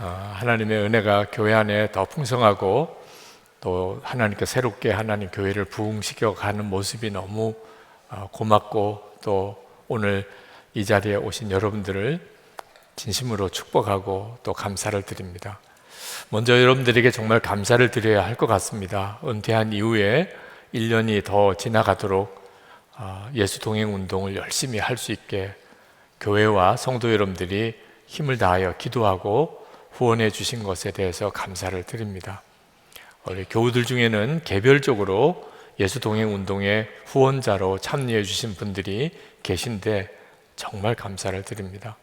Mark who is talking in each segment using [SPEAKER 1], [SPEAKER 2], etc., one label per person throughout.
[SPEAKER 1] 하나님의 은혜가 교회 안에 더 풍성하고 또 하나님께 새롭게 하나님 교회를 부흥시켜 가는 모습이 너무 고맙고 또 오늘 이 자리에 오신 여러분들을 진심으로 축복하고 또 감사를 드립니다. 먼저 여러분들에게 정말 감사를 드려야 할 것 같습니다. 은퇴한 이후에 1년이 더 지나가도록 예수 동행 운동을 열심히 할 수 있게 교회와 성도 여러분들이 힘을 다하여 기도하고 후원해 주신 것에 대해서 감사를 드립니다. 우리 교우들 중에는 개별적으로 예수 동행 운동의 후원자로 참여해 주신 분들이 계신데 정말 감사를 드립니다.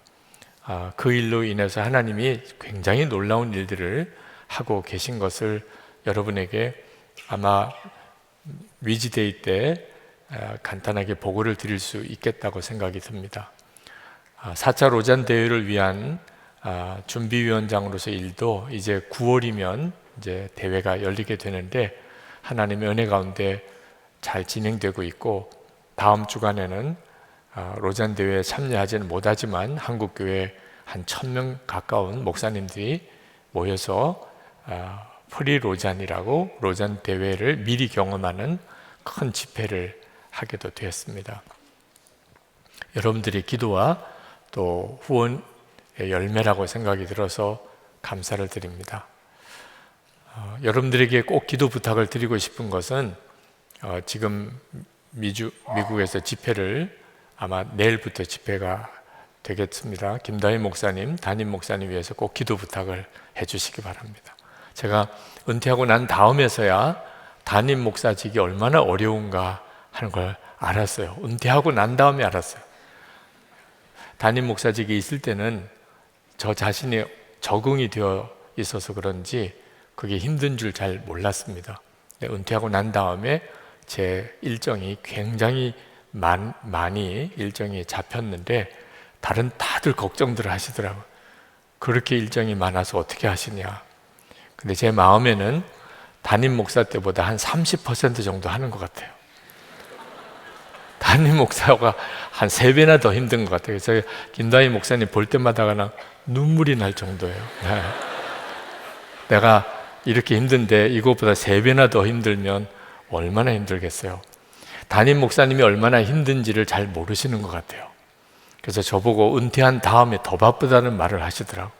[SPEAKER 1] 그 일로 인해서 하나님이 굉장히 놀라운 일들을 하고 계신 것을 여러분에게 아마 위지데이 때 간단하게 보고를 드릴 수 있겠다고 생각이 듭니다. 4차 로잔 대회를 위한 준비위원장으로서 일도 이제 9월이면 이제 대회가 열리게 되는데 하나님의 은혜 가운데 잘 진행되고 있고 다음 주간에는 로잔 대회에 참여하지는 못하지만 한국교회 한 1000명 가까운 목사님들이 모여서 프리 로잔이라고 로잔 대회를 미리 경험하는 큰 집회를 하게도 되었습니다. 여러분들의 기도와 또 후원의 열매라고 생각이 들어서 감사를 드립니다. 여러분들에게 꼭 기도 부탁을 드리고 싶은 것은 지금 미국에서 집회를 아마 내일부터 집회가 되겠습니다. 김다희 목사님, 담임 목사님 위해서 꼭 기도 부탁을 해주시기 바랍니다. 제가 은퇴하고 난 다음에서야 담임 목사직이 얼마나 어려운가 하는 걸 알았어요. 은퇴하고 난 다음에 알았어요. 담임 목사직이 있을 때는 저 자신이 적응이 되어 있어서 그런지 그게 힘든 줄 잘 몰랐습니다. 은퇴하고 난 다음에 제 일정이 굉장히 많이 일정이 잡혔는데 다들 걱정들을 하시더라고요. 그렇게 일정이 많아서 어떻게 하시냐. 근데 제 마음에는 담임 목사 때보다 한 30% 정도 하는 것 같아요. 담임 목사가 한 3배나 더 힘든 것 같아요. 그래서 김다희 목사님 볼 때마다 그냥 눈물이 날 정도예요. 내가 이렇게 힘든데 이것보다 3배나 더 힘들면 얼마나 힘들겠어요. 담임 목사님이 얼마나 힘든지를 잘 모르시는 것 같아요. 그래서 저보고 은퇴한 다음에 더 바쁘다는 말을 하시더라고요.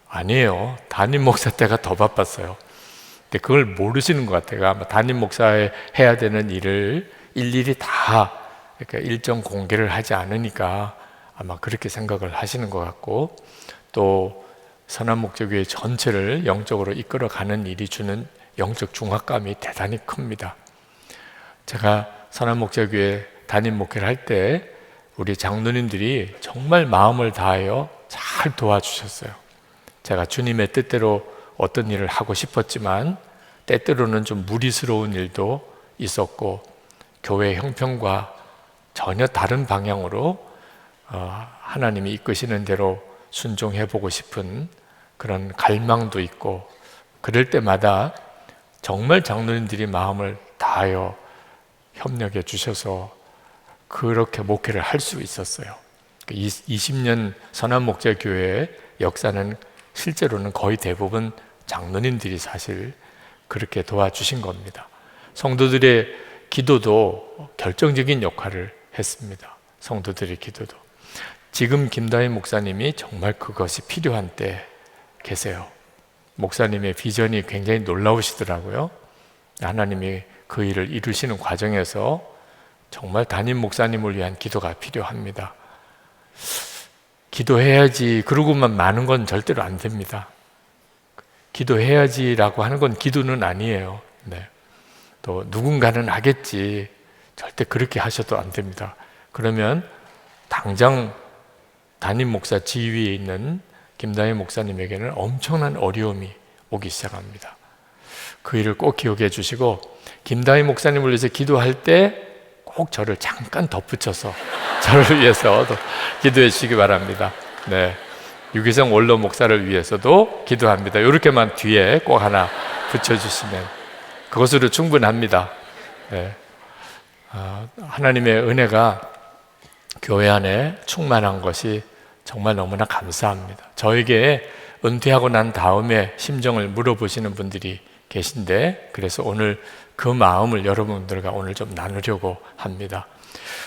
[SPEAKER 1] 아니에요. 담임 목사 때가 더 바빴어요. 근데 그걸 모르시는 것 같아요. 아마 담임 목사에 해야 되는 일을 일일이 다 그러니까 일정 공개를 하지 않으니까 아마 그렇게 생각을 하시는 것 같고 또 선한목적교회 전체를 영적으로 이끌어가는 일이 주는 영적 중압감이 대단히 큽니다. 제가 선한목적교회 담임 목회를 할 때 우리 장로님들이 정말 마음을 다하여 잘 도와주셨어요. 제가 주님의 뜻대로 어떤 일을 하고 싶었지만 때때로는 좀 무리스러운 일도 있었고 교회 형편과 전혀 다른 방향으로 하나님이 이끄시는 대로 순종해보고 싶은 그런 갈망도 있고 그럴 때마다 정말 장로님들이 마음을 다하여 협력해 주셔서 그렇게 목회를 할 수 있었어요. 20년 선한목자교회의 역사는 실제로는 거의 대부분 장로님들이 사실 그렇게 도와주신 겁니다. 성도들의 기도도 결정적인 역할을 했습니다. 성도들의 기도도. 지금 김다희 목사님이 정말 그것이 필요한 때 계세요. 목사님의 비전이 굉장히 놀라우시더라고요. 하나님이 그 일을 이루시는 과정에서 정말 담임 목사님을 위한 기도가 필요합니다. 기도해야지 그러고만 마는 건 절대로 안 됩니다. 기도해야지라고 하는 건 기도는 아니에요. 또 누군가는 하겠지 절대 그렇게 하셔도 안 됩니다. 그러면 당장 담임 목사 지위에 있는 김다희 목사님에게는 엄청난 어려움이 오기 시작합니다. 그 일을 꼭 기억해 주시고 김다희 목사님을 위해서 기도할 때 꼭 저를 잠깐 덧붙여서 저를 위해서도 기도해 주시기 바랍니다. 유기성 원로 목사를 위해서도 기도합니다. 이렇게만 뒤에 꼭 하나 붙여주시면 그것으로 충분합니다. 하나님의 은혜가 교회 안에 충만한 것이 정말 너무나 감사합니다. 저에게 은퇴하고 난 다음에 심정을 물어보시는 분들이 계신데, 그래서 오늘 그 마음을 여러분들과 오늘 좀 나누려고 합니다.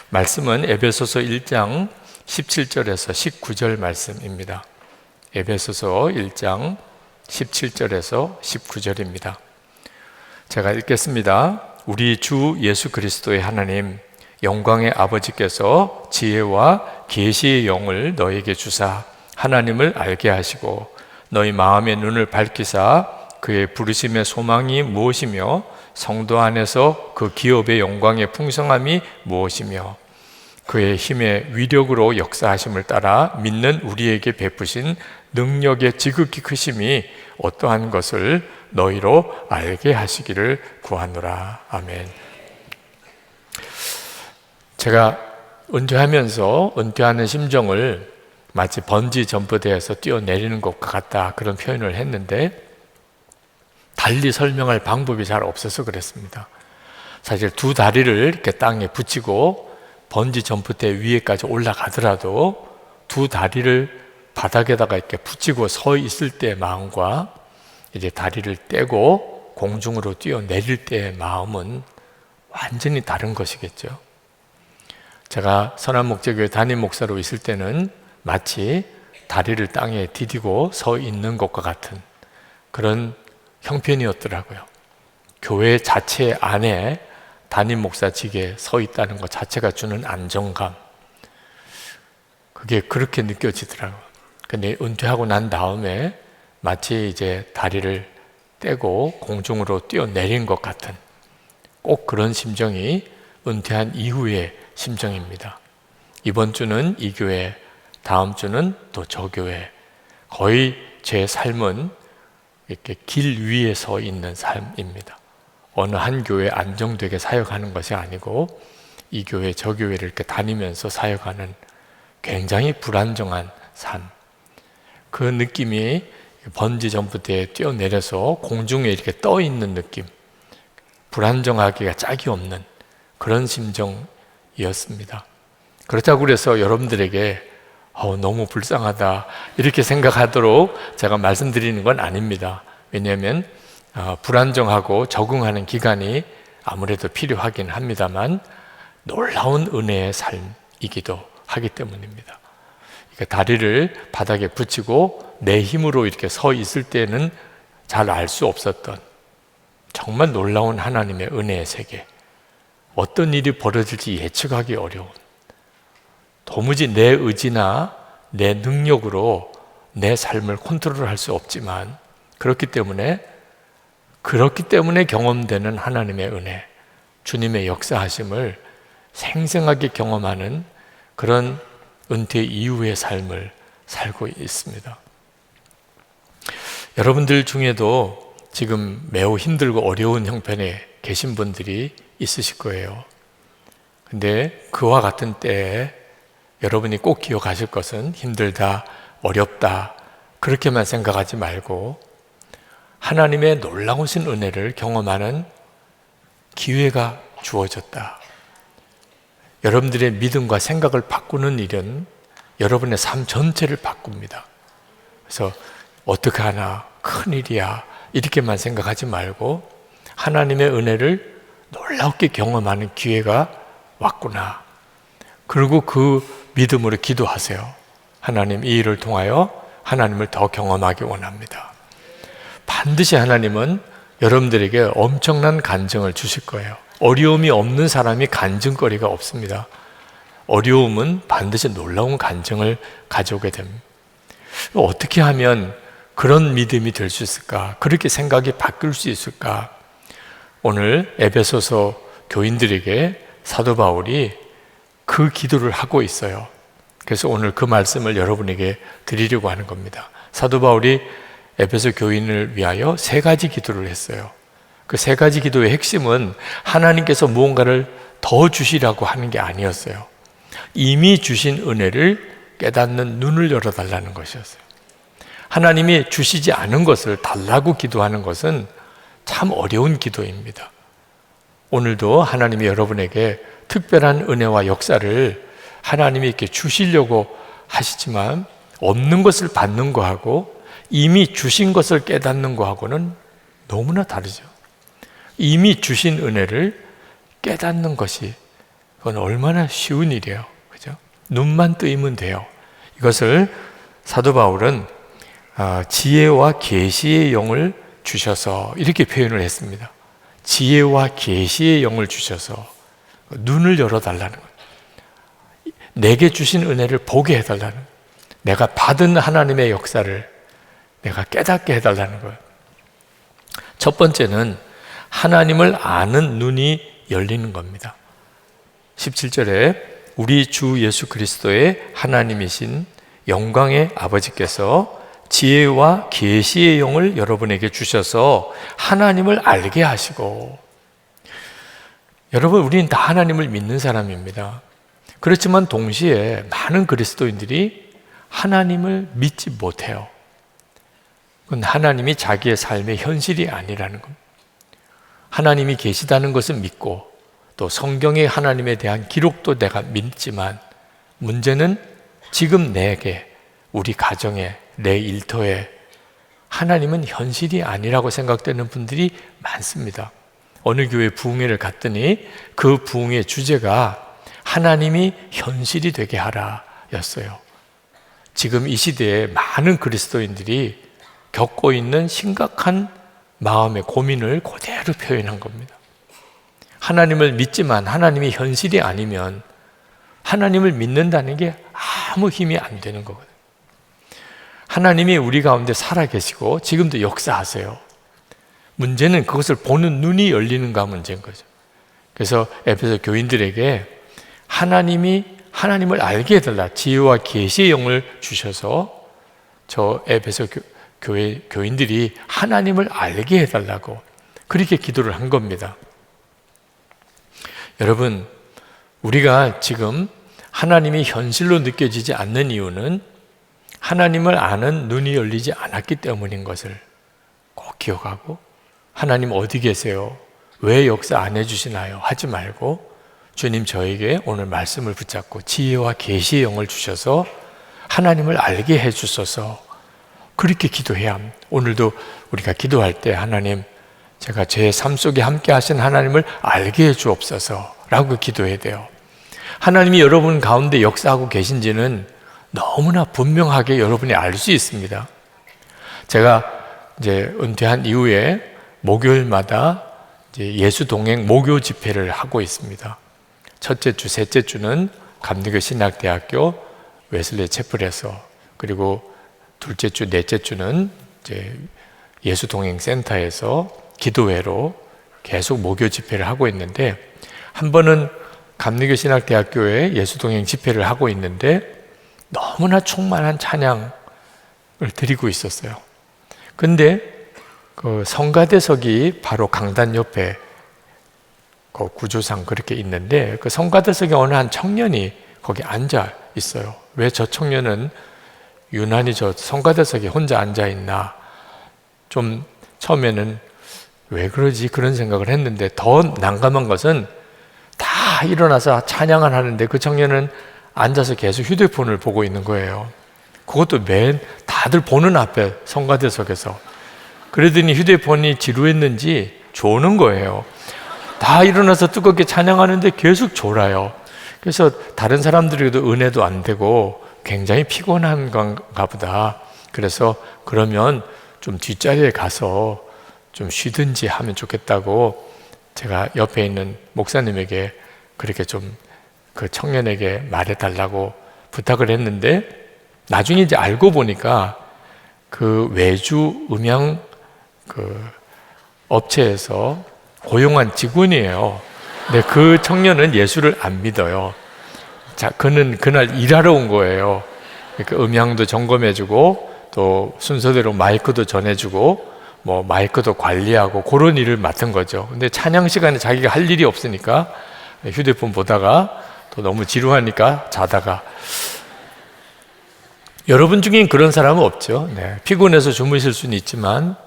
[SPEAKER 1] 말씀은 에베소서 1장 17절에서 19절 말씀입니다. 에베소서 1장 17절에서 19절입니다. 제가 읽겠습니다. 우리 주 예수 그리스도의 하나님, 영광의 아버지께서 지혜와 계시의 영을 너에게 주사 하나님을 알게 하시고 너희 마음의 눈을 밝히사 그의 부르심의 소망이 무엇이며 성도 안에서 그 기업의 영광의 풍성함이 무엇이며 그의 힘의 위력으로 역사하심을 따라 믿는 우리에게 베푸신 능력의 지극히 크심이 어떠한 것을 너희로 알게 하시기를 구하노라. 아멘. 제가 은퇴하면서 은퇴하는 심정을 마치 번지 점프대에서 뛰어내리는 것과 같다, 그런 표현을 했는데 달리 설명할 방법이 잘 없어서 그랬습니다. 사실 두 다리를 이렇게 땅에 붙이고 번지 점프대 위에까지 올라가더라도 두 다리를 바닥에다가 이렇게 붙이고 서 있을 때의 마음과 이제 다리를 떼고 공중으로 뛰어내릴 때의 마음은 완전히 다른 것이겠죠. 제가 선한목재교회 담임 목사로 있을 때는 마치 다리를 땅에 디디고 서 있는 것과 같은 그런 형편이었더라고요. 교회 자체 안에 담임 목사직에 서 있다는 것 자체가 주는 안정감, 그게 그렇게 느껴지더라고요. 근데 은퇴하고 난 다음에 마치 이제 다리를 떼고 공중으로 뛰어내린 것 같은 꼭 그런 심정이 은퇴한 이후의 심정입니다. 이번 주는 이 교회, 다음 주는 또 저 교회, 거의 제 삶은 이렇게 길 위에 서 있는 삶입니다. 어느 한 교회 안정되게 사역하는 것이 아니고 이 교회 저 교회를 이렇게 다니면서 사역하는 굉장히 불안정한 삶, 그 느낌이 번지 점프대에 뛰어내려서 공중에 이렇게 떠 있는 느낌, 불안정하기가 짝이 없는 그런 심정이었습니다. 그렇다고 그래서 여러분들에게 너무 불쌍하다 이렇게 생각하도록 제가 말씀드리는 건 아닙니다. 왜냐하면 불안정하고 적응하는 기간이 아무래도 필요하긴 합니다만 놀라운 은혜의 삶이기도 하기 때문입니다. 그러니까 다리를 바닥에 붙이고 내 힘으로 이렇게 서 있을 때는 잘 알 수 없었던 정말 놀라운 하나님의 은혜의 세계, 어떤 일이 벌어질지 예측하기 어려운, 도무지 내 의지나 내 능력으로 내 삶을 컨트롤할 수 없지만 그렇기 때문에 경험되는 하나님의 은혜, 주님의 역사하심을 생생하게 경험하는 그런 은퇴 이후의 삶을 살고 있습니다. 여러분들 중에도 지금 매우 힘들고 어려운 형편에 계신 분들이 있으실 거예요. 근데 그와 같은 때에 여러분이 꼭 기억하실 것은 힘들다, 어렵다 그렇게만 생각하지 말고 하나님의 놀라우신 은혜를 경험하는 기회가 주어졌다. 여러분들의 믿음과 생각을 바꾸는 일은 여러분의 삶 전체를 바꿉니다. 그래서 어떻게 하나, 큰일이야 이렇게만 생각하지 말고 하나님의 은혜를 놀랍게 경험하는 기회가 왔구나. 그리고 그 믿음으로 기도하세요. 하나님, 이 일을 통하여 하나님을 더 경험하기 원합니다. 반드시 하나님은 여러분들에게 엄청난 간증을 주실 거예요. 어려움이 없는 사람이 간증거리가 없습니다. 어려움은 반드시 놀라운 간증을 가져오게 됩니다. 어떻게 하면 그런 믿음이 될 수 있을까? 그렇게 생각이 바뀔 수 있을까? 오늘 에베소서 교인들에게 사도 바울이 그 기도를 하고 있어요. 그래서 오늘 그 말씀을 여러분에게 드리려고 하는 겁니다. 사도 바울이 에베소 교인을 위하여 3가지 기도를 했어요. 그 3가지 기도의 핵심은 하나님께서 무언가를 더 주시라고 하는 게 아니었어요. 이미 주신 은혜를 깨닫는 눈을 열어달라는 것이었어요. 하나님이 주시지 않은 것을 달라고 기도하는 것은 참 어려운 기도입니다. 오늘도 하나님이 여러분에게 특별한 은혜와 역사를 하나님이 이렇게 주시려고 하시지만 없는 것을 받는 거하고 이미 주신 것을 깨닫는 거하고는 너무나 다르죠. 이미 주신 은혜를 깨닫는 것이 그건 얼마나 쉬운 일이에요. 그죠? 눈만 뜨이면 돼요. 이것을 사도 바울은 지혜와 계시의 영을 주셔서 이렇게 표현을 했습니다. 지혜와 계시의 영을 주셔서 눈을 열어달라는 거예요. 내게 주신 은혜를 보게 해달라는 거예요. 내가 받은 하나님의 역사를 내가 깨닫게 해달라는 거예요. 첫 번째는 하나님을 아는 눈이 열리는 겁니다. 17절에 우리 주 예수 그리스도의 하나님이신 영광의 아버지께서 지혜와 계시의 영을 여러분에게 주셔서 하나님을 알게 하시고, 여러분 우리는 다 하나님을 믿는 사람입니다. 그렇지만 동시에 많은 그리스도인들이 하나님을 믿지 못해요. 그건 하나님이 자기의 삶의 현실이 아니라는 겁니다. 하나님이 계시다는 것은 믿고 또 성경의 하나님에 대한 기록도 내가 믿지만 문제는 지금 내게, 우리 가정에, 내 일터에 하나님은 현실이 아니라고 생각되는 분들이 많습니다. 어느 교회 부흥회를 갔더니 그 부흥회 주제가 하나님이 현실이 되게 하라 였어요. 지금 이 시대에 많은 그리스도인들이 겪고 있는 심각한 마음의 고민을 그대로 표현한 겁니다. 하나님을 믿지만 하나님이 현실이 아니면 하나님을 믿는다는 게 아무 힘이 안 되는 거거든요. 하나님이 우리 가운데 살아계시고 지금도 역사하세요. 문제는 그것을 보는 눈이 열리는가 문제인 거죠. 그래서 에베소 교인들에게 하나님을 알게 해달라, 지혜와 계시의 영을 주셔서 저 에베소 교회 교인들이 하나님을 알게 해달라고 그렇게 기도를 한 겁니다. 여러분, 우리가 지금 하나님이 현실로 느껴지지 않는 이유는 하나님을 아는 눈이 열리지 않았기 때문인 것을 꼭 기억하고, 하나님 어디 계세요? 왜 역사 안 해주시나요? 하지 말고 주님 저에게 오늘 말씀을 붙잡고 지혜와 계시의 영을 주셔서 하나님을 알게 해주셔서 그렇게 기도해야 합니다. 오늘도 우리가 기도할 때 하나님, 제가 제 삶 속에 함께 하신 하나님을 알게 해주옵소서 라고 기도해야 돼요. 하나님이 여러분 가운데 역사하고 계신지는 너무나 분명하게 여러분이 알 수 있습니다. 제가 이제 은퇴한 이후에 목요일마다 이제 예수 동행 목요 집회를 하고 있습니다. 첫째 주, 셋째 주는 감리교 신학대학교 웨슬리 채플에서, 그리고 둘째 주, 넷째 주는 이제 예수 동행 센터에서 기도회로 계속 목요 집회를 하고 있는데, 한 번은 감리교 신학대학교에 예수 동행 집회를 하고 있는데 너무나 충만한 찬양을 드리고 있었어요. 근데 그 성가대석이 바로 강단 옆에 그 구조상 그렇게 있는데, 그 성가대석에 어느 한 청년이 거기 앉아 있어요. 왜 저 청년은 유난히 저 성가대석에 혼자 앉아 있나, 좀 처음에는 왜 그러지 그런 생각을 했는데, 더 난감한 것은 다 일어나서 찬양을 하는데 그 청년은 앉아서 계속 휴대폰을 보고 있는 거예요. 그것도 다들 보는 앞에 성가대석에서. 그러더니 휴대폰이 지루했는지 조는 거예요. 다 일어나서 뜨겁게 찬양하는데 계속 졸아요. 그래서 다른 사람들에게도 은혜도 안 되고 굉장히 피곤한 건가 보다. 그래서 그러면 좀 뒷자리에 가서 좀 쉬든지 하면 좋겠다고 제가 옆에 있는 목사님에게 그렇게 좀 그 청년에게 말해달라고 부탁을 했는데, 나중에 이제 알고 보니까 그 외주 음향 그 업체에서 고용한 직원이에요. 근데 그 청년은 예수를 안 믿어요. 자, 그는 그날 일하러 온 거예요. 그러니까 음향도 점검해주고 또 순서대로 마이크도 전해주고 뭐 마이크도 관리하고 그런 일을 맡은 거죠. 근데 찬양 시간에 자기가 할 일이 없으니까 휴대폰 보다가 또 너무 지루하니까 자다가. 여러분 중엔 그런 사람은 없죠. 네, 피곤해서 주무실 수는 있지만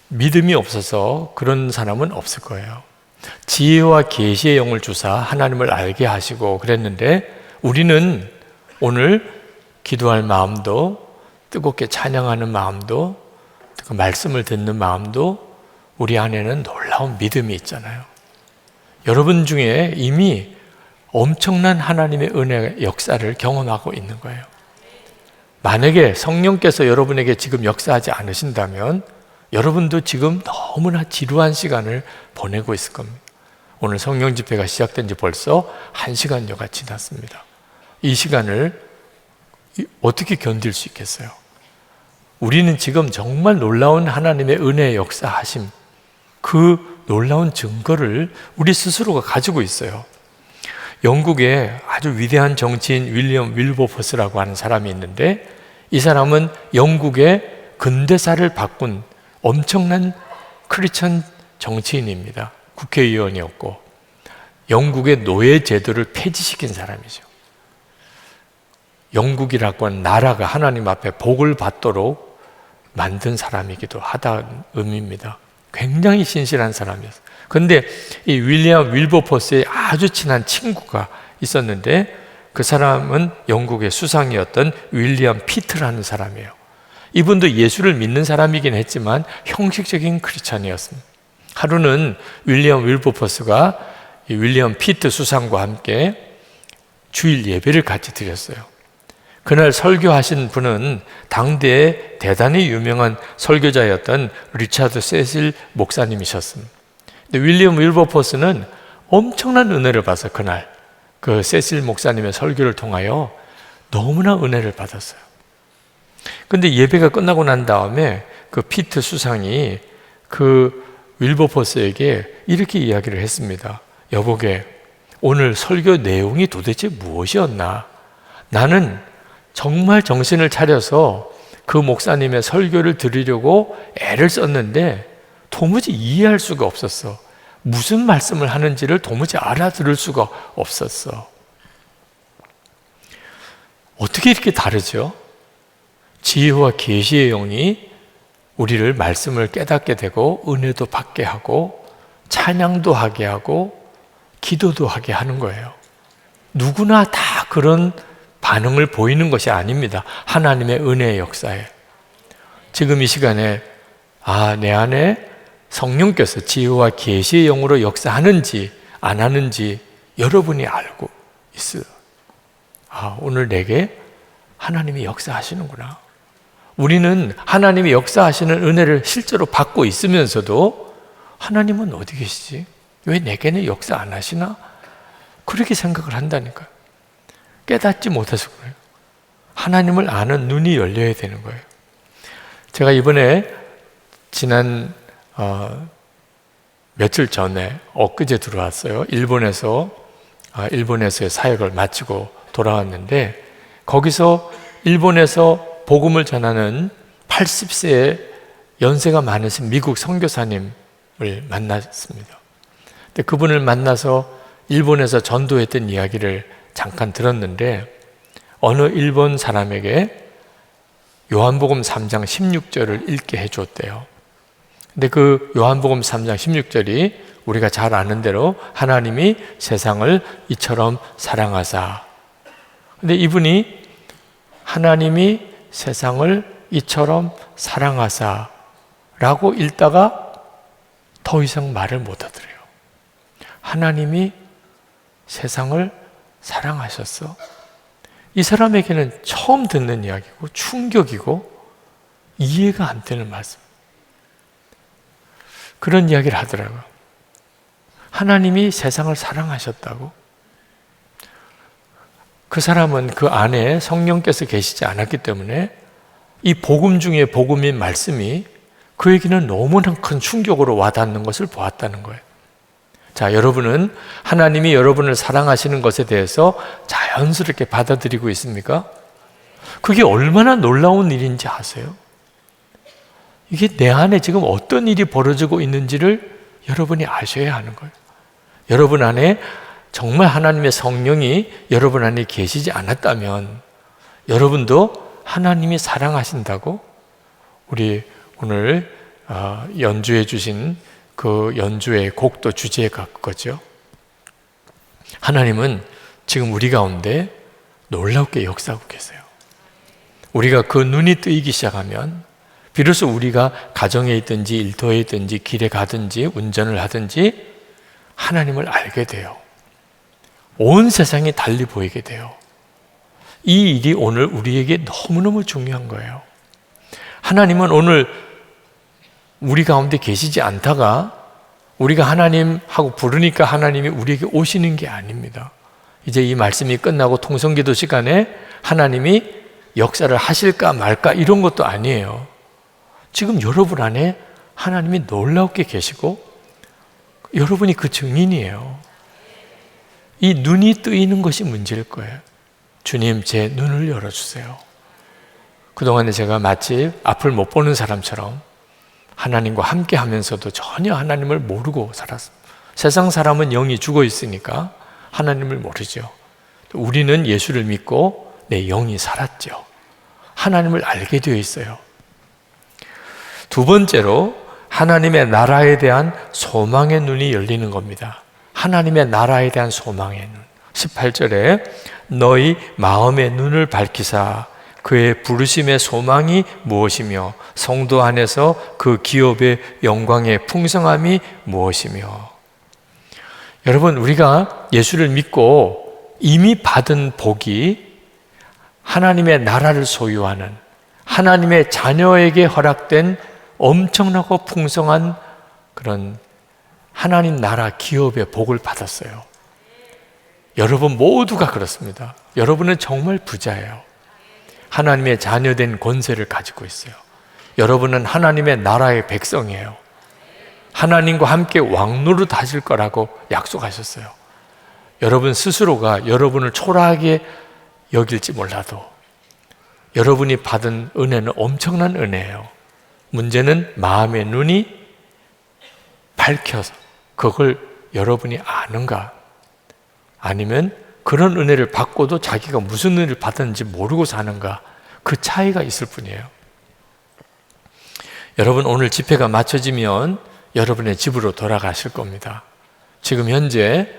[SPEAKER 1] 믿음이 없어서 그런 사람은 없을 거예요. 지혜와 계시의 영을 주사 하나님을 알게 하시고 그랬는데, 우리는 오늘 기도할 마음도 뜨겁게 찬양하는 마음도, 그 말씀을 듣는 마음도 우리 안에는 놀라운 믿음이 있잖아요. 여러분 중에 이미 엄청난 하나님의 은혜의 역사를 경험하고 있는 거예요. 만약에 성령께서 여러분에게 지금 역사하지 않으신다면 여러분도 지금 너무나 지루한 시간을 보내고 있을 겁니다. 오늘 성령 집회가 시작된 지 벌써 1시간여가 지났습니다. 이 시간을 어떻게 견딜 수 있겠어요? 우리는 지금 정말 놀라운 하나님의 은혜의 역사하심, 그 놀라운 증거를 우리 스스로가 가지고 있어요. 영국에 아주 위대한 정치인 윌리엄 윌버포스라고 하는 사람이 있는데, 이 사람은 영국의 근대사를 바꾼 엄청난 크리스천 정치인입니다. 국회의원이었고 영국의 노예 제도를 폐지시킨 사람이죠. 영국이라고 하는 나라가 하나님 앞에 복을 받도록 만든 사람이기도 하다는 의미입니다. 굉장히 신실한 사람이었어요. 그런데 이 윌리엄 윌버포스의 아주 친한 친구가 있었는데, 그 사람은 영국의 수상이었던 윌리엄 피트라는 사람이에요. 이분도 예수를 믿는 사람이긴 했지만 형식적인 크리스찬이었습니다. 하루는 윌리엄 윌버포스가 이 윌리엄 피트 수상과 함께 주일 예배를 같이 드렸어요. 그날 설교하신 분은 당대에 대단히 유명한 설교자였던 리차드 세실 목사님이셨습니다. 근데 윌리엄 윌버포스는 엄청난 은혜를 받아서 그날 그 세실 목사님의 설교를 통하여 너무나 은혜를 받았어요. 근데 예배가 끝나고 난 다음에 그 피트 수상이 그 윌버포스에게 이렇게 이야기를 했습니다. 여보게, 오늘 설교 내용이 도대체 무엇이었나? 나는 정말 정신을 차려서 그 목사님의 설교를 들으려고 애를 썼는데 도무지 이해할 수가 없었어. 무슨 말씀을 하는지를 도무지 알아들을 수가 없었어. 어떻게 이렇게 다르죠? 지혜와 계시의 영이 우리를 말씀을 깨닫게 되고 은혜도 받게 하고 찬양도 하게 하고 기도도 하게 하는 거예요. 누구나 다 그런 반응을 보이는 것이 아닙니다. 하나님의 은혜의 역사에. 지금 이 시간에 내 안에 성령께서 지혜와 계시의 영으로 역사하는지 안 하는지 여러분이 알고 있어요. 오늘 내게 하나님이 역사하시는구나. 우리는 하나님이 역사하시는 은혜를 실제로 받고 있으면서도 하나님은 어디 계시지? 왜 내게는 역사 안 하시나? 그렇게 생각을 한다니까요. 깨닫지 못해서 그래요. 하나님을 아는 눈이 열려야 되는 거예요. 제가 이번에 지난 며칠 전에 엊그제 들어왔어요. 일본에서의 사역을 마치고 돌아왔는데, 거기서 일본에서 복음을 전하는 80세의 연세가 많으신 미국 선교사님을 만났습니다. 근데 그분을 만나서 일본에서 전도했던 이야기를 잠깐 들었는데, 어느 일본 사람에게 요한복음 3장 16절을 읽게 해줬대요. 근데 그 요한복음 3장 16절이 우리가 잘 아는 대로 하나님이 세상을 이처럼 사랑하사. 근데 이분이 하나님이 세상을 이처럼 사랑하사 라고 읽다가 더 이상 말을 못 하더래요. 하나님이 세상을 사랑하셨어? 이 사람에게는 처음 듣는 이야기고 충격이고 이해가 안 되는 말씀. 그런 이야기를 하더라고요. 하나님이 세상을 사랑하셨다고? 그 사람은 그 안에 성령께서 계시지 않았기 때문에 이 복음 중에 복음인 말씀이 그에게는 너무나 큰 충격으로 와닿는 것을 보았다는 거예요. 자, 여러분은 하나님이 여러분을 사랑하시는 것에 대해서 자연스럽게 받아들이고 있습니까? 그게 얼마나 놀라운 일인지 아세요? 이게 내 안에 지금 어떤 일이 벌어지고 있는지를 여러분이 아셔야 하는 거예요. 여러분 안에 정말 하나님의 성령이 여러분 안에 계시지 않았다면 여러분도 하나님이 사랑하신다고 우리 오늘 연주해 주신 그 연주의 곡도 주제가 그거죠. 하나님은 지금 우리 가운데 놀랍게 역사하고 계세요. 우리가 그 눈이 뜨이기 시작하면 비로소 우리가 가정에 있든지 일터에 있든지 길에 가든지 운전을 하든지 하나님을 알게 돼요. 온 세상이 달리 보이게 돼요. 이 일이 오늘 우리에게 너무너무 중요한 거예요. 하나님은 오늘 우리 가운데 계시지 않다가 우리가 하나님하고 부르니까 하나님이 우리에게 오시는 게 아닙니다. 이제 이 말씀이 끝나고 통성기도 시간에 하나님이 역사를 하실까 말까 이런 것도 아니에요. 지금 여러분 안에 하나님이 놀랍게 계시고 여러분이 그 증인이에요. 이 눈이 뜨이는 것이 문제일 거예요. 주님, 제 눈을 열어주세요. 그동안에 제가 마치 앞을 못 보는 사람처럼 하나님과 함께 하면서도 전혀 하나님을 모르고 살았습니다. 세상 사람은 영이 죽어 있으니까 하나님을 모르죠. 우리는 예수를 믿고 내 영이 살았죠. 하나님을 알게 되어 있어요. 두 번째로 하나님의 나라에 대한 소망의 눈이 열리는 겁니다. 하나님의 나라에 대한 소망의 눈. 18절에 너희 마음의 눈을 밝히사 그의 부르심의 소망이 무엇이며 성도 안에서 그 기업의 영광의 풍성함이 무엇이며. 여러분, 우리가 예수를 믿고 이미 받은 복이 하나님의 나라를 소유하는 하나님의 자녀에게 허락된 엄청나고 풍성한 그런 하나님 나라 기업의 복을 받았어요. 여러분 모두가 그렇습니다. 여러분은 정말 부자예요. 하나님의 자녀된 권세를 가지고 있어요. 여러분은 하나님의 나라의 백성이에요. 하나님과 함께 왕노릇 하실 거라고 약속하셨어요. 여러분 스스로가 여러분을 초라하게 여길지 몰라도 여러분이 받은 은혜는 엄청난 은혜예요. 문제는 마음의 눈이 밝혀서 그걸 여러분이 아는가? 아니면 그런 은혜를 받고도 자기가 무슨 은혜를 받았는지 모르고 사는가? 그 차이가 있을 뿐이에요. 여러분 오늘 집회가 마쳐지면 여러분의 집으로 돌아가실 겁니다. 지금 현재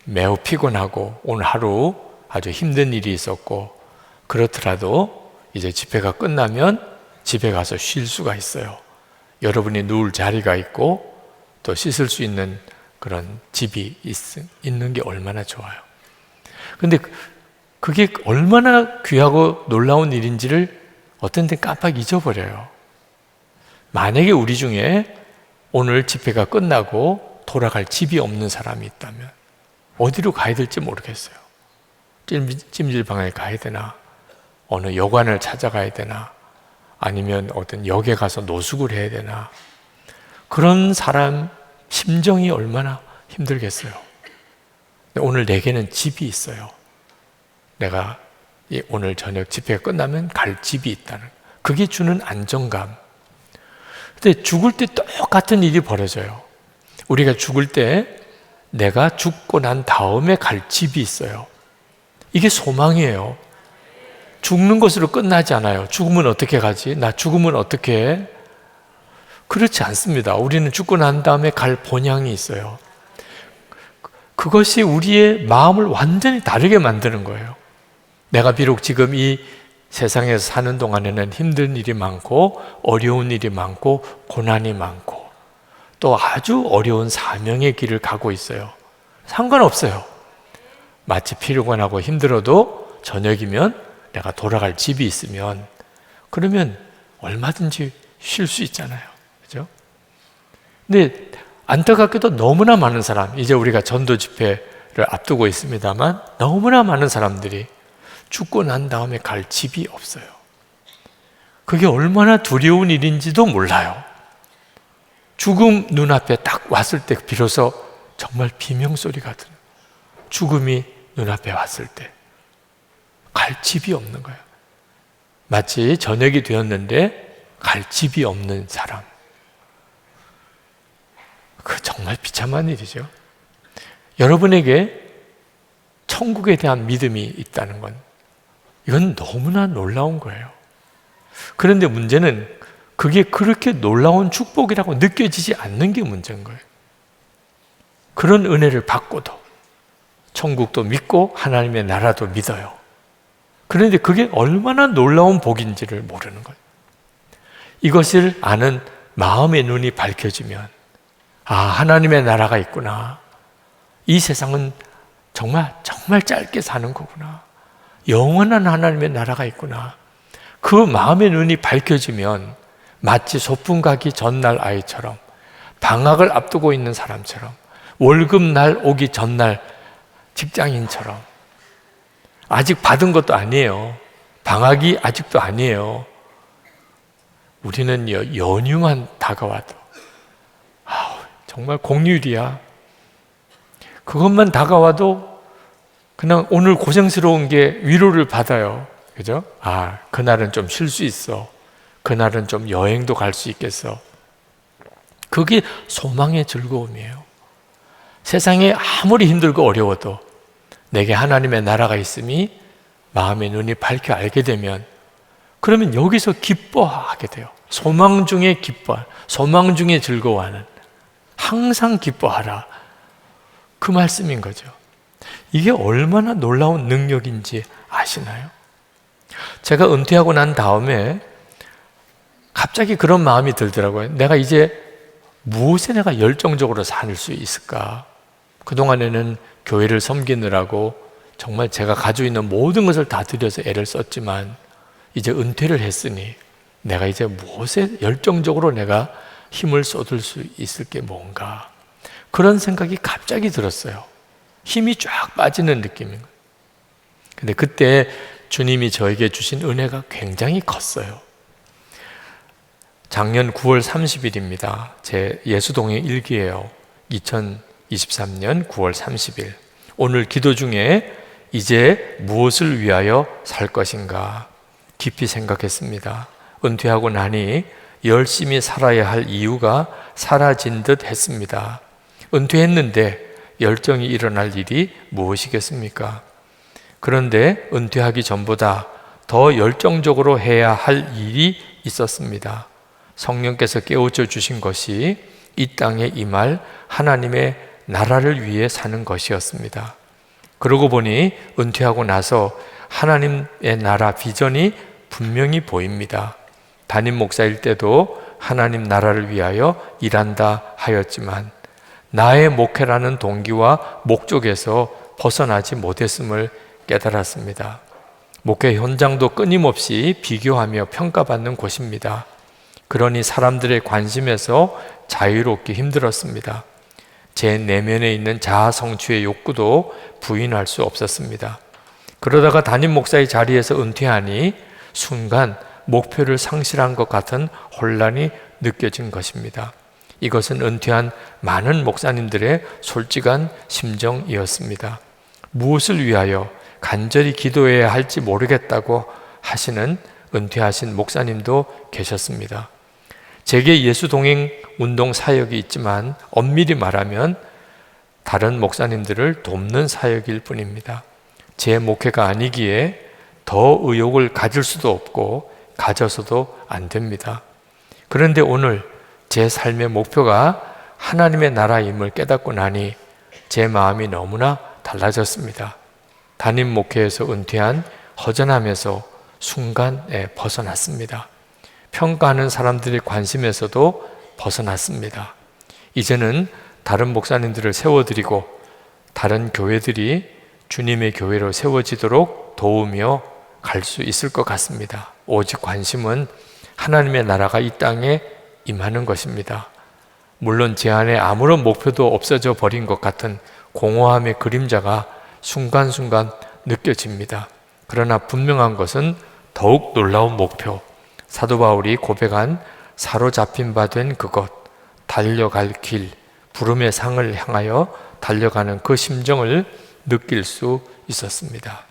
[SPEAKER 1] 매우 피곤하고 오늘 하루 아주 힘든 일이 있었고 그렇더라도 이제 집회가 끝나면 집에 가서 쉴 수가 있어요. 여러분이 누울 자리가 있고 또 씻을 수 있는 그런 집이 있는 게 얼마나 좋아요. 근데 그게 얼마나 귀하고 놀라운 일인지를 어떤 때 깜빡 잊어버려요. 만약에 우리 중에 오늘 집회가 끝나고 돌아갈 집이 없는 사람이 있다면 어디로 가야 될지 모르겠어요. 찜질방에 가야 되나? 어느 여관을 찾아가야 되나? 아니면 어떤 역에 가서 노숙을 해야 되나? 그런 사람 심정이 얼마나 힘들겠어요. 오늘 내게는 집이 있어요. 내가 오늘 저녁 집회가 끝나면 갈 집이 있다는, 그게 주는 안정감. 근데 죽을 때 똑같은 일이 벌어져요. 우리가 죽을 때 내가 죽고 난 다음에 갈 집이 있어요. 이게 소망이에요. 죽는 것으로 끝나지 않아요. 죽으면 어떻게 가지? 나 죽으면 어떻게 해? 그렇지 않습니다. 우리는 죽고 난 다음에 갈 본향이 있어요. 그것이 우리의 마음을 완전히 다르게 만드는 거예요. 내가 비록 지금 이 세상에서 사는 동안에는 힘든 일이 많고 어려운 일이 많고 고난이 많고 또 아주 어려운 사명의 길을 가고 있어요. 상관없어요. 마치 피곤하고 힘들어도 저녁이면 내가 돌아갈 집이 있으면 그러면 얼마든지 쉴 수 있잖아요. 그죠? 근데 안타깝게도 너무나 많은 사람, 이제 우리가 전도 집회를 앞두고 있습니다만 너무나 많은 사람들이 죽고 난 다음에 갈 집이 없어요. 그게 얼마나 두려운 일인지도 몰라요. 죽음 눈앞에 딱 왔을 때 비로소 정말 비명소리가 들어요. 죽음이 눈앞에 왔을 때 갈 집이 없는 거예요. 마치 저녁이 되었는데 갈 집이 없는 사람. 그 정말 비참한 일이죠. 여러분에게 천국에 대한 믿음이 있다는 건 이건 너무나 놀라운 거예요. 그런데 문제는 그게 그렇게 놀라운 축복이라고 느껴지지 않는 게 문제인 거예요. 그런 은혜를 받고도 천국도 믿고 하나님의 나라도 믿어요. 그런데 그게 얼마나 놀라운 복인지를 모르는 거예요. 이것을 아는 마음의 눈이 밝혀지면, 아, 하나님의 나라가 있구나. 이 세상은 정말 짧게 사는 거구나. 영원한 하나님의 나라가 있구나. 그 마음의 눈이 밝혀지면 마치 소풍 가기 전날 아이처럼, 방학을 앞두고 있는 사람처럼, 월급날 오기 전날 직장인처럼, 아직 받은 것도 아니에요. 방학이 아직도 아니에요. 우리는요, 연휴만 다가와도 정말 공휴일이야. 그것만 다가와도 그냥 오늘 고생스러운 게 위로를 받아요. 그죠? 아, 그날은 좀 쉴 수 있어. 그날은 좀 여행도 갈 수 있겠어. 그게 소망의 즐거움이에요. 세상에 아무리 힘들고 어려워도 내게 하나님의 나라가 있음이 마음의 눈이 밝혀 알게 되면, 그러면 여기서 기뻐하게 돼요. 소망 중에 기뻐, 소망 중에 즐거워하는, 항상 기뻐하라, 그 말씀인 거죠. 이게 얼마나 놀라운 능력인지 아시나요? 제가 은퇴하고 난 다음에 갑자기 그런 마음이 들더라고요. 내가 이제 무엇에 내가 열정적으로 살 수 있을까? 그동안에는 교회를 섬기느라고 정말 제가 가지고 있는 모든 것을 다 들여서 애를 썼지만, 이제 은퇴를 했으니 내가 이제 무엇에 열정적으로 내가 힘을 쏟을 수 있을 게 뭔가, 그런 생각이 갑자기 들었어요. 힘이 쫙 빠지는 느낌인 거예요. 근데 그때 주님이 저에게 주신 은혜가 굉장히 컸어요. 작년 9월 30일입니다. 제 예수동의 일기예요. 2023년 9월 30일. 오늘 기도 중에 이제 무엇을 위하여 살 것인가 깊이 생각했습니다. 은퇴하고 나니 열심히 살아야 할 이유가 사라진 듯 했습니다. 은퇴했는데 열정이 일어날 일이 무엇이겠습니까? 그런데 은퇴하기 전보다 더 열정적으로 해야 할 일이 있었습니다. 성령께서 깨우쳐 주신 것이 이 땅에 임할 하나님의 나라를 위해 사는 것이었습니다. 그러고 보니 은퇴하고 나서 하나님의 나라 비전이 분명히 보입니다. 담임 목사일 때도 하나님 나라를 위하여 일한다 하였지만 나의 목회라는 동기와 목적에서 벗어나지 못했음을 깨달았습니다. 목회 현장도 끊임없이 비교하며 평가받는 곳입니다. 그러니 사람들의 관심에서 자유롭기 힘들었습니다. 제 내면에 있는 자아 성취의 욕구도 부인할 수 없었습니다. 그러다가 담임 목사의 자리에서 은퇴하니 순간 목표를 상실한 것 같은 혼란이 느껴진 것입니다. 이것은 은퇴한 많은 목사님들의 솔직한 심정이었습니다. 무엇을 위하여 간절히 기도해야 할지 모르겠다고 하시는 은퇴하신 목사님도 계셨습니다. 제게 예수 동행 운동 사역이 있지만 엄밀히 말하면 다른 목사님들을 돕는 사역일 뿐입니다. 제 목회가 아니기에 더 의욕을 가질 수도 없고 가져서도 안 됩니다. 그런데 오늘 제 삶의 목표가 하나님의 나라임을 깨닫고 나니 제 마음이 너무나 달라졌습니다. 담임 목회에서 은퇴한 허전함에서 순간에 벗어났습니다. 평가하는 사람들의 관심에서도 벗어났습니다. 이제는 다른 목사님들을 세워드리고 다른 교회들이 주님의 교회로 세워지도록 도우며 갈 수 있을 것 같습니다. 오직 관심은 하나님의 나라가 이 땅에 임하는 것입니다. 물론 제 안에 아무런 목표도 없어져 버린 것 같은 공허함의 그림자가 순간순간 느껴집니다. 그러나 분명한 것은 더욱 놀라운 목표, 사도 바울이 고백한 사로잡힌 바 된 그것, 달려갈 길, 부름의 상을 향하여 달려가는 그 심정을 느낄 수 있었습니다.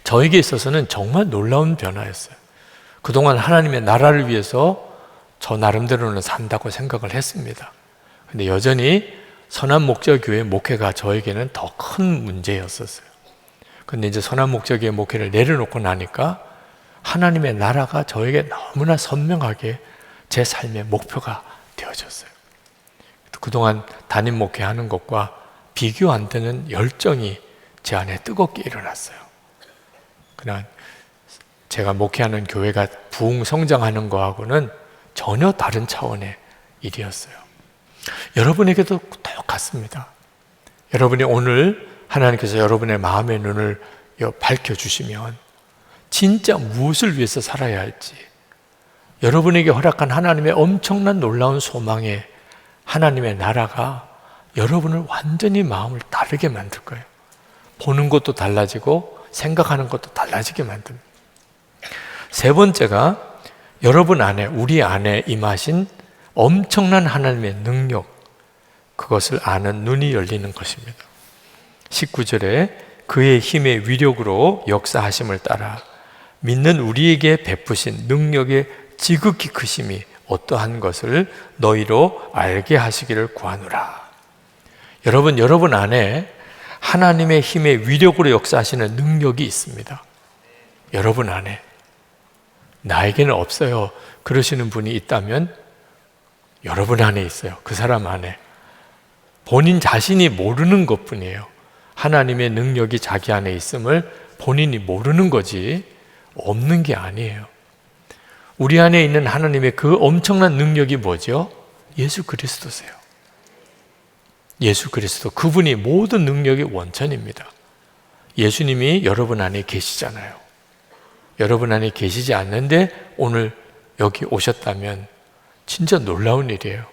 [SPEAKER 1] 저에게 있어서는 정말 놀라운 변화였어요. 그동안 하나님의 나라를 위해서 저 나름대로는 산다고 생각을 했습니다. 근데 여전히 선한 목자교회 목회가 저에게는 더 큰 문제였었어요. 근데 이제 선한 목자교회 목회를 내려놓고 나니까 하나님의 나라가 저에게 너무나 선명하게 제 삶의 목표가 되어졌어요. 그동안 담임 목회하는 것과 비교 안 되는 열정이 제 안에 뜨겁게 일어났어요. 그냥 제가 목회하는 교회가 부흥 성장하는 거하고는 전혀 다른 차원의 일이었어요. 여러분에게도 똑같습니다. 여러분이 오늘 하나님께서 여러분의 마음의 눈을 밝혀주시면 진짜 무엇을 위해서 살아야 할지, 여러분에게 허락한 하나님의 엄청난 놀라운 소망에 하나님의 나라가 여러분을 완전히 마음을 다르게 만들 거예요. 보는 것도 달라지고 생각하는 것도 달라지게 만듭니다. 세 번째가 여러분 안에, 우리 안에 임하신 엄청난 하나님의 능력, 그것을 아는 눈이 열리는 것입니다. 19절에 그의 힘의 위력으로 역사하심을 따라 믿는 우리에게 베푸신 능력의 지극히 크심이 어떠한 것을 너희로 알게 하시기를 구하노라. 여러분 안에 하나님의 힘의 위력으로 역사하시는 능력이 있습니다. 여러분 안에. 나에게는 없어요 그러시는 분이 있다면 여러분 안에 있어요. 그 사람 안에. 본인 자신이 모르는 것뿐이에요. 하나님의 능력이 자기 안에 있음을 본인이 모르는 거지 없는 게 아니에요. 우리 안에 있는 하나님의 그 엄청난 능력이 뭐죠? 예수 그리스도세요. 예수 그리스도, 그분이 모든 능력의 원천입니다. 예수님이 여러분 안에 계시잖아요. 여러분 안에 계시지 않는데 오늘 여기 오셨다면 진짜 놀라운 일이에요.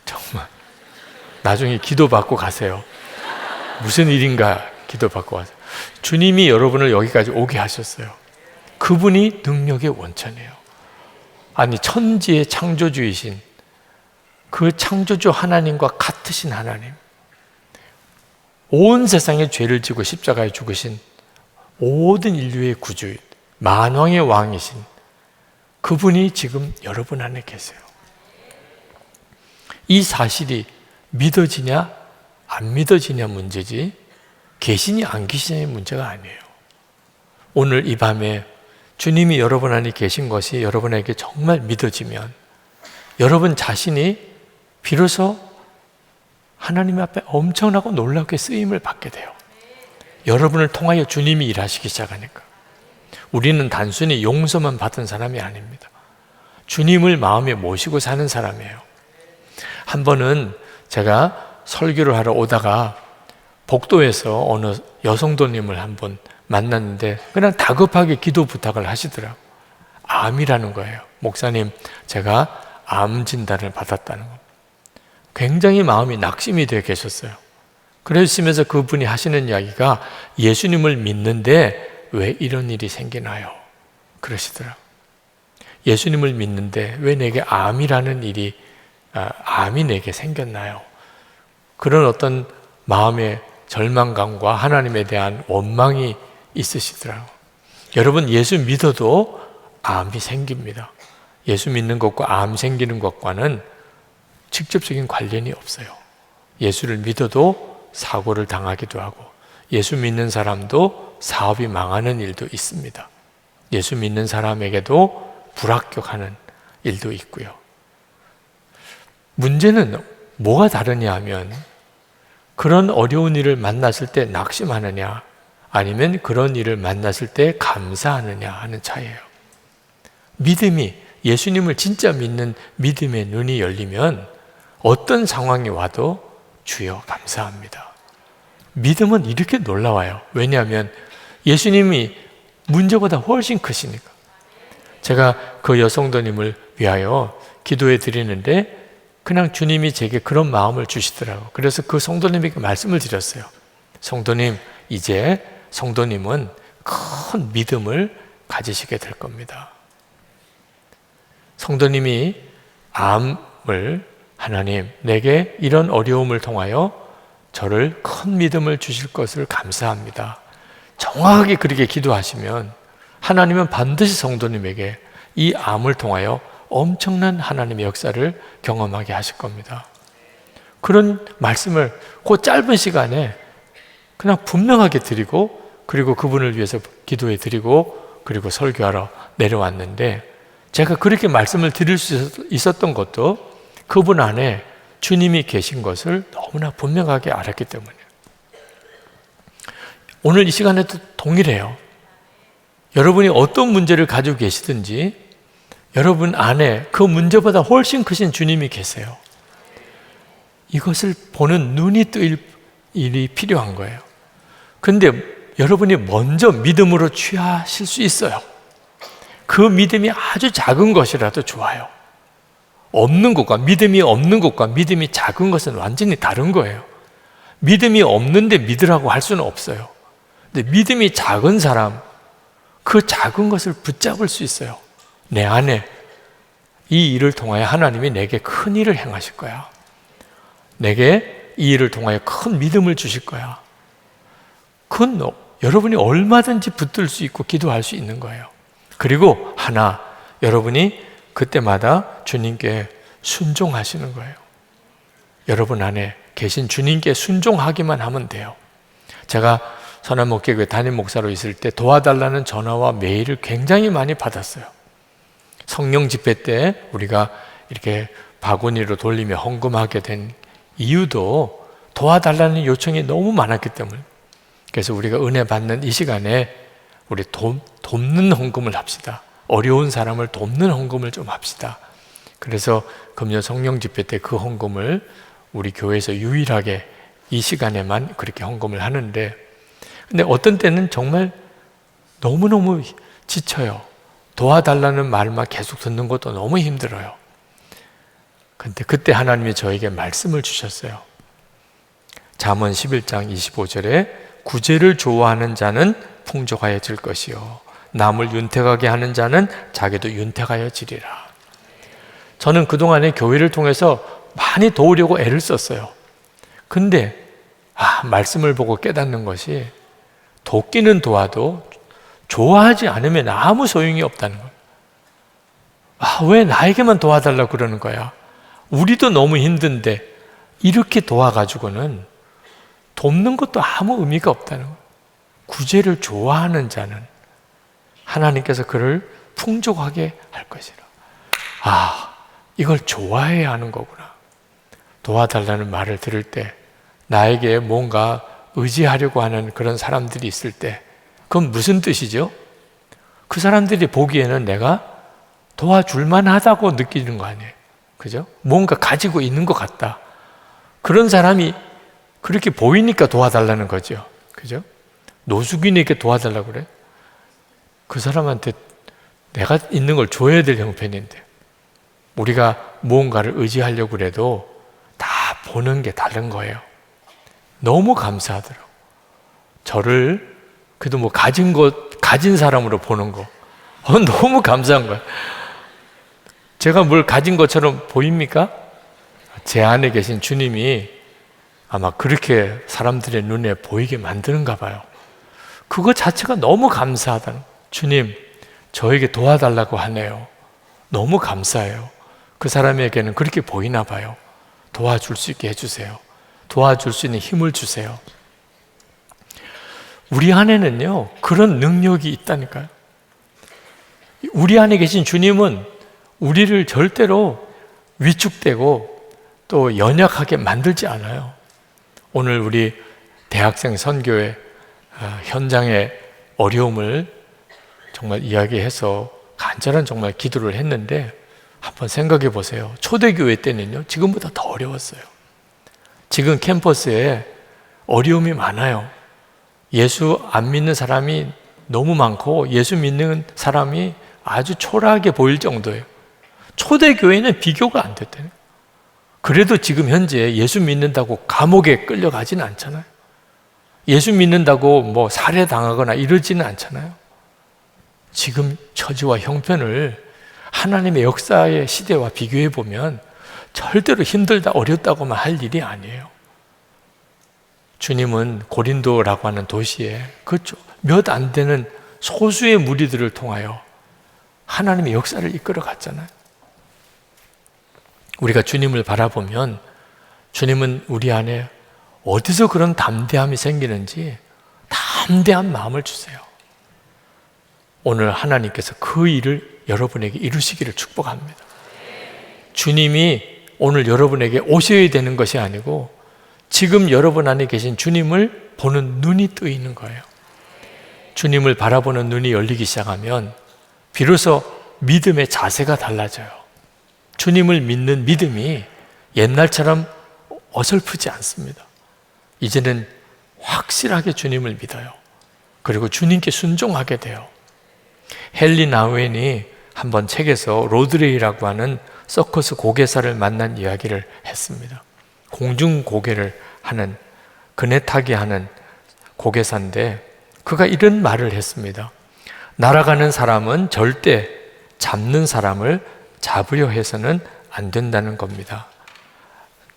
[SPEAKER 1] 정말. 나중에 기도받고 가세요. 무슨 일인가 기도받고 가세요. 주님이 여러분을 여기까지 오게 하셨어요. 그분이 능력의 원천이에요. 아니, 천지의 창조주이신 그 창조주 하나님과 같으신 하나님, 온 세상의 죄를 지고 십자가에 죽으신 모든 인류의 구주, 만왕의 왕이신 그분이 지금 여러분 안에 계세요. 이 사실이 믿어지냐 안 믿어지냐 문제지 계시냐 안 계시냐의 문제가 아니에요. 오늘 이 밤에 주님이 여러분 안에 계신 것이 여러분에게 정말 믿어지면 여러분 자신이 비로소 하나님 앞에 엄청나고 놀랍게 쓰임을 받게 돼요. 여러분을 통하여 주님이 일하시기 시작하니까. 우리는 단순히 용서만 받은 사람이 아닙니다. 주님을 마음에 모시고 사는 사람이에요. 한 번은 제가 설교를 하러 오다가 복도에서 어느 여성도님을 한번 만났는데 그냥 다급하게 기도 부탁을 하시더라고요. 암이라는 거예요. 목사님, 제가 암 진단을 받았다는 겁니다. 굉장히 마음이 낙심이 되어 계셨어요. 그러시면서 그분이 하시는 이야기가 예수님을 믿는데 왜 이런 일이 생기나요? 그러시더라고요. 예수님을 믿는데 왜 내게 암이라는 일이, 암이 내게 생겼나요? 그런 어떤 마음의 절망감과 하나님에 대한 원망이 있으시더라고요. 여러분, 예수 믿어도 암이 생깁니다. 예수 믿는 것과 암 생기는 것과는 직접적인 관련이 없어요. 예수를 믿어도 사고를 당하기도 하고 예수 믿는 사람도 사업이 망하는 일도 있습니다. 예수 믿는 사람에게도 불합격하는 일도 있고요. 문제는 뭐가 다르냐 하면 그런 어려운 일을 만났을 때 낙심하느냐 아니면 그런 일을 만났을 때 감사하느냐 하는 차이예요. 믿음이, 예수님을 진짜 믿는 믿음의 눈이 열리면 어떤 상황이 와도 주여 감사합니다. 믿음은 이렇게 놀라워요. 왜냐하면 예수님이 문제보다 훨씬 크시니까. 제가 그 여성도님을 위하여 기도해 드리는데 그냥 주님이 제게 그런 마음을 주시더라고요. 그래서 그 성도님에게 말씀을 드렸어요. 성도님, 이제 성도님은 큰 믿음을 가지시게 될 겁니다. 성도님이 암을, 하나님, 내게 이런 어려움을 통하여 저를 큰 믿음을 주실 것을 감사합니다. 정확하게 그렇게 기도하시면 하나님은 반드시 성도님에게 이 암을 통하여 엄청난 하나님의 역사를 경험하게 하실 겁니다. 그런 말씀을 그 짧은 시간에 그냥 분명하게 드리고 그리고 그분을 위해서 기도해 드리고 그리고 설교하러 내려왔는데 제가 그렇게 말씀을 드릴 수 있었던 것도 그분 안에 주님이 계신 것을 너무나 분명하게 알았기 때문이에요. 오늘 이 시간에도 동일해요. 여러분이 어떤 문제를 가지고 계시든지 여러분 안에 그 문제보다 훨씬 크신 주님이 계세요. 이것을 보는 눈이 뜨일 일이 필요한 거예요. 근데 여러분이 먼저 믿음으로 취하실 수 있어요. 그 믿음이 아주 작은 것이라도 좋아요. 없는 것과 믿음이 없는 것과 믿음이 작은 것은 완전히 다른 거예요. 믿음이 없는데 믿으라고 할 수는 없어요. 근데 믿음이 작은 사람, 그 작은 것을 붙잡을 수 있어요. 내 안에 이 일을 통하여 하나님이 내게 큰 일을 행하실 거야. 내게 이 일을 통하여 큰 믿음을 주실 거야. 그건 여러분이 얼마든지 붙들 수 있고 기도할 수 있는 거예요. 그리고 하나, 여러분이 그때마다 주님께 순종하시는 거예요. 여러분 안에 계신 주님께 순종하기만 하면 돼요. 제가 선한목회교회 담임 목사로 있을 때 도와달라는 전화와 메일을 굉장히 많이 받았어요. 성령 집회 때 우리가 이렇게 바구니로 돌리며 헌금하게 된 이유도 도와달라는 요청이 너무 많았기 때문에, 그래서 우리가 은혜 받는 이 시간에 우리 돕는 헌금을 합시다. 어려운 사람을 돕는 헌금을 좀 합시다. 그래서 금요 성령 집회 때 그 헌금을 우리 교회에서 유일하게 이 시간에만 그렇게 헌금을 하는데, 근데 어떤 때는 정말 너무너무 지쳐요. 도와달라는 말만 계속 듣는 것도 너무 힘들어요. 근데 그때 하나님이 저에게 말씀을 주셨어요. 잠언 11장 25절에 구제를 좋아하는 자는 풍족하여질 것이요 남을 윤택하게 하는 자는 자기도 윤택하여지리라. 저는 그동안에 교회를 통해서 많이 도우려고 애를 썼어요. 근데 말씀을 보고 깨닫는 것이 돕기는 도와도 좋아하지 않으면 아무 소용이 없다는 거예요. 왜 나에게만 도와달라고 그러는 거야? 우리도 너무 힘든데 이렇게 도와가지고는 돕는 것도 아무 의미가 없다는 거예요. 구제를 좋아하는 자는 하나님께서 그를 풍족하게 할 것이라. 이걸 좋아해야 하는 거구나. 도와달라는 말을 들을 때, 나에게 뭔가 의지하려고 하는 그런 사람들이 있을 때, 그건 무슨 뜻이죠? 그 사람들이 보기에는 내가 도와줄만 하다고 느끼는 거 아니에요. 그죠? 뭔가 가지고 있는 것 같다. 그런 사람이 그렇게 보이니까 도와달라는 거죠. 그죠? 노숙인에게 도와달라고 그래? 그 사람한테 내가 있는 걸 줘야 될 형편인데, 우리가 무언가를 의지하려고 해도 다 보는 게 다른 거예요. 너무 감사하더라고. 저를 그래도 가진 사람으로 보는 거 너무 감사한 거예요. 제가 뭘 가진 것처럼 보입니까? 제 안에 계신 주님이 아마 그렇게 사람들의 눈에 보이게 만드는가 봐요. 그거 자체가 너무 감사하다는 거예요. 주님, 저에게 도와달라고 하네요. 너무 감사해요. 그 사람에게는 그렇게 보이나 봐요. 도와줄 수 있게 해주세요. 도와줄 수 있는 힘을 주세요. 우리 안에는요, 그런 능력이 있다니까요. 우리 안에 계신 주님은 우리를 절대로 위축되고 또 연약하게 만들지 않아요. 오늘 우리 대학생 선교회 현장의 어려움을 정말 이야기해서 간절한 정말 기도를 했는데, 한번 생각해 보세요. 초대교회 때는요, 지금보다 더 어려웠어요. 지금 캠퍼스에 어려움이 많아요. 예수 안 믿는 사람이 너무 많고 예수 믿는 사람이 아주 초라하게 보일 정도예요. 초대교회는 비교가 안 됐대요. 그래도 지금 현재 예수 믿는다고 감옥에 끌려가지는 않잖아요. 예수 믿는다고 뭐 살해당하거나 이러지는 않잖아요. 지금 처지와 형편을 하나님의 역사의 시대와 비교해 보면 절대로 힘들다 어렵다고만 할 일이 아니에요. 주님은 고린도라고 하는 도시에 그렇죠, 몇 안 되는 소수의 무리들을 통하여 하나님의 역사를 이끌어 갔잖아요. 우리가 주님을 바라보면 주님은 우리 안에 어디서 그런 담대함이 생기는지 담대한 마음을 주세요. 오늘 하나님께서 그 일을 여러분에게 이루시기를 축복합니다. 주님이 오늘 여러분에게 오셔야 되는 것이 아니고 지금 여러분 안에 계신 주님을 보는 눈이 뜨이는 거예요. 주님을 바라보는 눈이 열리기 시작하면 비로소 믿음의 자세가 달라져요. 주님을 믿는 믿음이 옛날처럼 어설프지 않습니다. 이제는 확실하게 주님을 믿어요. 그리고 주님께 순종하게 돼요. 헨리 나우엔이 한번 책에서 로드레이라고 하는 서커스 고개사를 만난 이야기를 했습니다. 공중 고개를 하는, 그네 타기 하는 고개사인데 그가 이런 말을 했습니다. 날아가는 사람은 절대 잡는 사람을 잡으려 해서는 안 된다는 겁니다.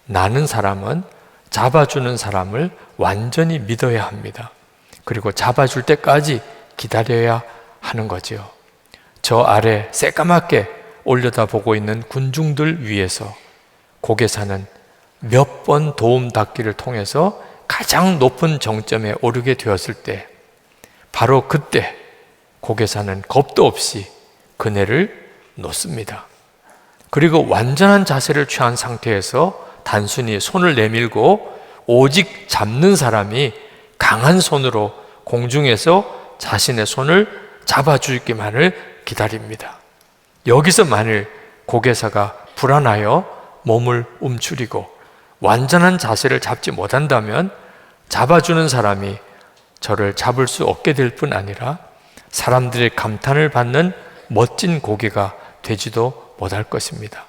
[SPEAKER 1] 나는 사람은 잡아주는 사람을 완전히 믿어야 합니다. 그리고 잡아줄 때까지 기다려야 하는 거지요. 저 아래 새까맣게 올려다보고 있는 군중들 위에서 고개사는 몇 번 도움 닫기를 통해서 가장 높은 정점에 오르게 되었을 때 바로 그때 고개사는 겁도 없이 그네를 놓습니다. 그리고 완전한 자세를 취한 상태에서 단순히 손을 내밀고 오직 잡는 사람이 강한 손으로 공중에서 자신의 손을 잡아주기만을 기다립니다. 여기서 만일 고개사가 불안하여 몸을 움츠리고 완전한 자세를 잡지 못한다면 잡아주는 사람이 저를 잡을 수 없게 될 뿐 아니라 사람들의 감탄을 받는 멋진 고개가 되지도 못할 것입니다.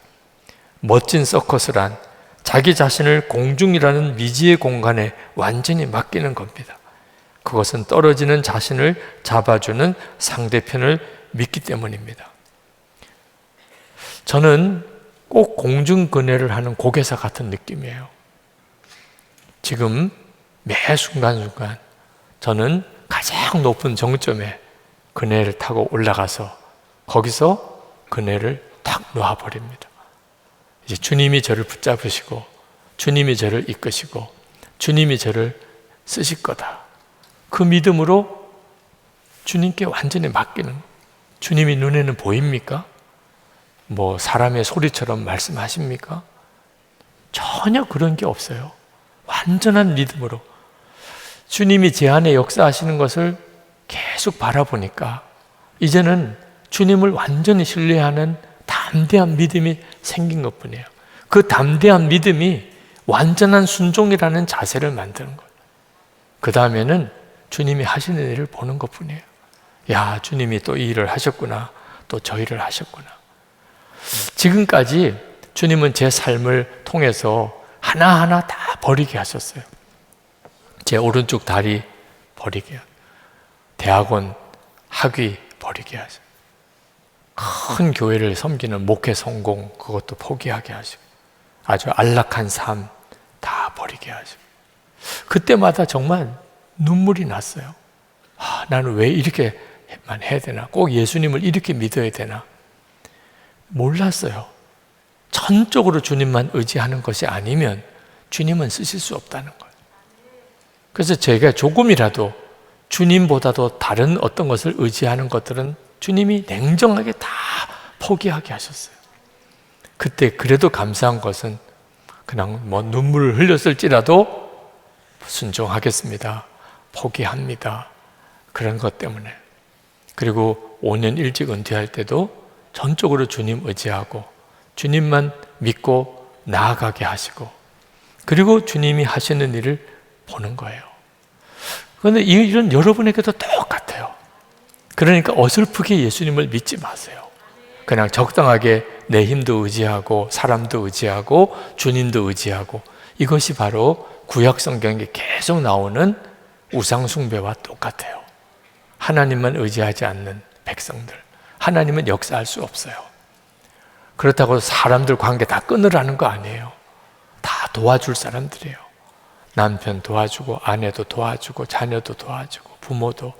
[SPEAKER 1] 멋진 서커스란 자기 자신을 공중이라는 미지의 공간에 완전히 맡기는 겁니다. 그것은 떨어지는 자신을 잡아주는 상대편을 믿기 때문입니다. 저는 꼭 공중근해를 하는 고개사 같은 느낌이에요. 지금 매 순간순간 저는 가장 높은 정점에 그네를 타고 올라가서 거기서 그네를 탁 놓아버립니다. 이제 주님이 저를 붙잡으시고 주님이 저를 이끄시고 주님이 저를 쓰실 거다. 그 믿음으로 주님께 완전히 맡기는, 주님이 눈에는 보입니까? 뭐 사람의 소리처럼 말씀하십니까? 전혀 그런 게 없어요. 완전한 믿음으로 주님이 제 안에 역사하시는 것을 계속 바라보니까 이제는 주님을 완전히 신뢰하는 담대한 믿음이 생긴 것뿐이에요. 그 담대한 믿음이 완전한 순종이라는 자세를 만드는 거예요. 그 다음에는 주님이 하시는 일을 보는 것뿐이에요. 야, 주님이 또 이 일을 하셨구나, 또 저 일을 하셨구나. 지금까지 주님은 제 삶을 통해서 하나하나 다 버리게 하셨어요. 제 오른쪽 다리 버리게, 대학원 학위 버리게 하시고, 큰 교회를 섬기는 목회 성공 그것도 포기하게 하시고, 아주 안락한 삶 다 버리게 하시고, 그때마다 정말 눈물이 났어요. 나는 왜 이렇게만 해야 되나? 꼭 예수님을 이렇게 믿어야 되나? 몰랐어요. 전적으로 주님만 의지하는 것이 아니면 주님은 쓰실 수 없다는 거예요. 그래서 제가 조금이라도 주님보다도 다른 어떤 것을 의지하는 것들은 주님이 냉정하게 다 포기하게 하셨어요. 그때 그래도 감사한 것은 그냥 뭐 눈물을 흘렸을지라도 순종하겠습니다, 포기합니다, 그런 것 때문에. 그리고 5년 일찍 은퇴할 때도 전적으로 주님 의지하고 주님만 믿고 나아가게 하시고, 그리고 주님이 하시는 일을 보는 거예요. 그런데 이 일은 여러분에게도 똑같아요. 그러니까 어설프게 예수님을 믿지 마세요. 그냥 적당하게 내 힘도 의지하고 사람도 의지하고 주님도 의지하고, 이것이 바로 구약 성경에 계속 나오는 우상 숭배와 똑같아요. 하나님만 의지하지 않는 백성들, 하나님은 역사할 수 없어요. 그렇다고 사람들 관계 다 끊으라는 거 아니에요. 다 도와줄 사람들이에요. 남편 도와주고 아내도 도와주고 자녀도 도와주고 부모도,